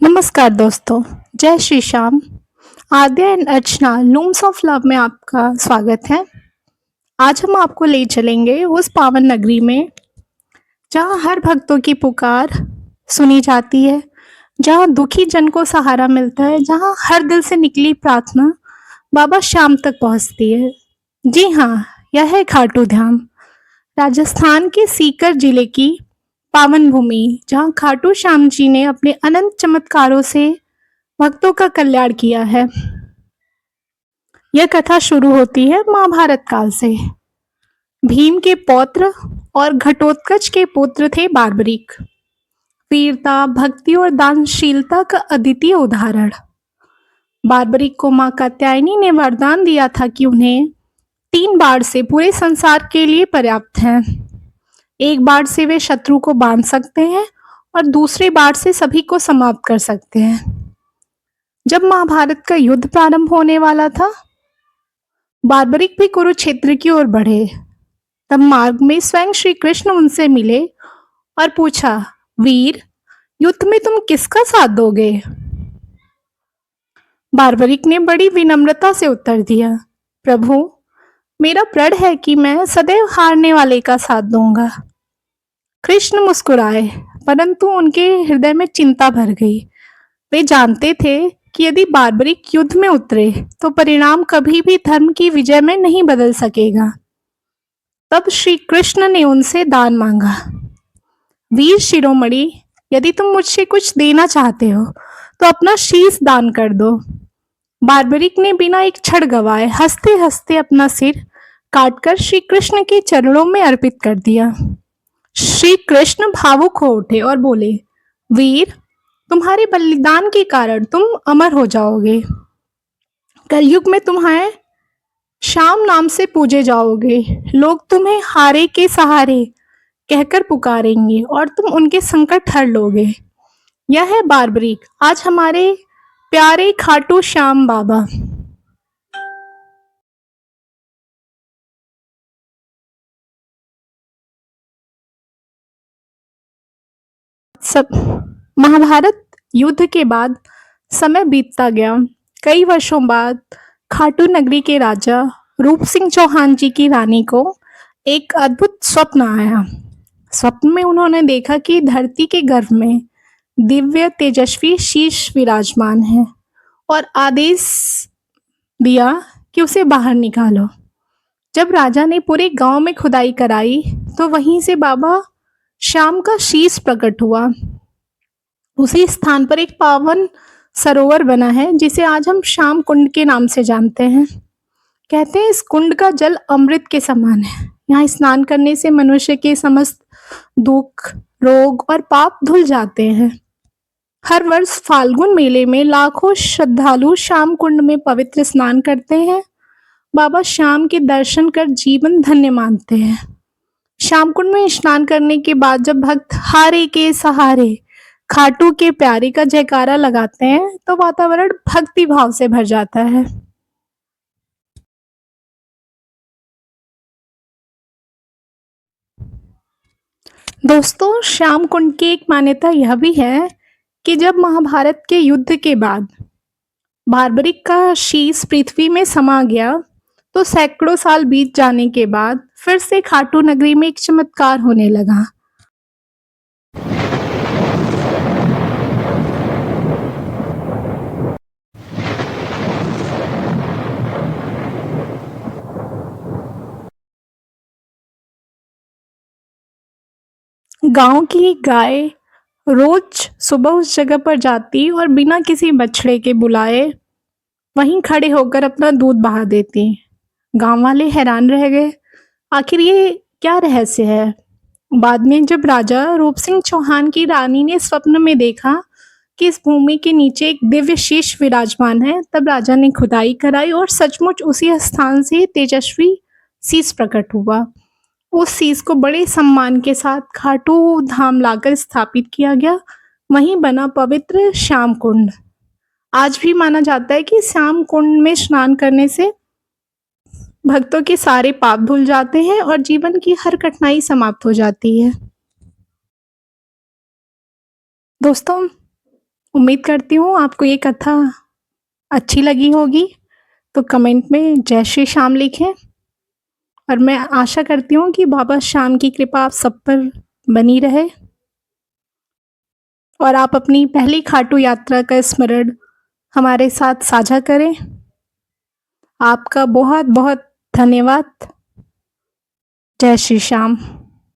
नमस्कार दोस्तों, जय Shri Shyam. Aadya and Archana looms of love में आपका स्वागत है। आज हम आपको ले चलेंगे उस पावन नगरी में जहाँ हर भक्तों की पुकार सुनी जाती है, जहाँ दुखी जन को सहारा मिलता है, जहाँ हर दिल से निकली प्रार्थना बाबा श्याम तक पहुँचती है। जी हाँ, यह है खाटू धाम, राजस्थान के सीकर जिले की पावन भूमि, जहाँ खाटू श्याम जी ने अपने अनंत चमत्कारों से भक्तों का कल्याण किया है। यह कथा शुरू होती है महाभारत काल से। भीम के पौत्र और घटोत्कच के पुत्र थे बार्बरिक, वीरता, भक्ति और दानशीलता का अद्वितीय उदाहरण। बार्बरिक को मां कात्यायनी ने वरदान दिया था कि उन्हें 3 बाण से पूरे संसार के लिए पर्याप्त है। एक बाण से वे शत्रु को बांध सकते हैं और दूसरे बाण से सभी को समाप्त कर सकते हैं। जब महाभारत का युद्ध प्रारंभ होने वाला था, बार्बरिक भी कुरुक्षेत्र की ओर बढ़े। तब मार्ग में स्वयं श्री कृष्ण उनसे मिले और पूछा, वीर, युद्ध में तुम किसका साथ दोगे? बार्बरिक ने बड़ी विनम्रता से उत्तर दिया, प्रभु, मेरा प्रण है कि मैं सदैव हारने वाले का साथ दूंगा। कृष्ण मुस्कुराए, परंतु उनके हृदय में चिंता भर गई। वे जानते थे कि यदि बार्बरिक युद्ध में उतरे तो परिणाम कभी भी धर्म की विजय में नहीं बदल सकेगा। तब श्री कृष्ण ने उनसे दान मांगा। वीर शिरोमणि, यदि तुम मुझसे कुछ देना चाहते हो तो अपना शीश दान कर दो। बार्बरिक ने बिना एक क्षण गवाए हंसते हंसते अपना सिर काटकर श्री कृष्ण के चरणों में अर्पित कर दिया। श्री कृष्ण भावुक हो उठे और बोले, वीर, तुम्हारे बलिदान के कारण तुम अमर हो जाओगे। कलयुग में तुम्हारे श्याम नाम से पूजे जाओगे। लोग तुम्हें हारे के सहारे कहकर पुकारेंगे और तुम उनके संकट हर लोगे। यह है बार्बरिक, आज हमारे प्यारे खाटू श्याम बाबा। सब महाभारत युद्ध के बाद समय बीतता गया। कई वर्षों बाद खाटू नगरी के राजा रूप सिंह चौहान जी की रानी को एक अद्भुत स्वप्न आया। स्वप्न में उन्होंने देखा कि धरती के गर्भ में दिव्य तेजस्वी शीश विराजमान है और आदेश दिया कि उसे बाहर निकालो। जब राजा ने पूरे गांव में खुदाई कराई तो वहीं से बाबा श्याम का शीश प्रकट हुआ। उसी स्थान पर एक पावन सरोवर बना है जिसे आज हम श्याम कुंड के नाम से जानते हैं। कहते हैं इस कुंड का जल अमृत के समान है। यहाँ स्नान करने से मनुष्य के समस्त दुख, रोग और पाप धुल जाते हैं। हर वर्ष फाल्गुन मेले में लाखों श्रद्धालु श्याम कुंड में पवित्र स्नान करते हैं। बाबा श्याम के दर्शन कर जीवन धन्य मानते हैं। श्याम कुंड में स्नान करने के बाद जब भक्त हारे के सहारे खाटू के प्यारे का जयकारा लगाते हैं तो वातावरण भक्ति भाव से भर जाता है। दोस्तों, श्याम कुंड की एक मान्यता यह भी है कि जब महाभारत के युद्ध के बाद बार्बरिक का शीश पृथ्वी में समा गया तो सैकड़ों साल बीत जाने के बाद फिर से खाटू नगरी में एक चमत्कार होने लगा। गांव की गाय रोज सुबह उस जगह पर जाती और बिना किसी बछड़े के बुलाए वहीं खड़े होकर अपना दूध बहा देती। गांव वाले हैरान रह गए, आखिर ये क्या रहस्य है। बाद में जब राजा रूप सिंह चौहान की रानी ने स्वप्न में देखा कि इस भूमि के नीचे एक दिव्य शीश विराजमान है, तब राजा ने खुदाई कराई और सचमुच उसी स्थान से तेजस्वी शीश प्रकट हुआ। उस शीश को बड़े सम्मान के साथ खाटू धाम लाकर स्थापित किया गया। वहीं बना पवित्र श्याम कुंड। आज भी माना जाता है कि श्याम कुंड में स्नान करने से भक्तों के सारे पाप धुल जाते हैं और जीवन की हर कठिनाई समाप्त हो जाती है। दोस्तों, उम्मीद करती हूँ आपको ये कथा अच्छी लगी होगी, तो कमेंट में जय श्री श्याम लिखें और मैं आशा करती हूँ कि बाबा श्याम की कृपा आप सब पर बनी रहे और आप अपनी पहली खाटू यात्रा का स्मरण हमारे साथ साझा करें। आपका बहुत बहुत धन्यवाद। जय श्री श्याम।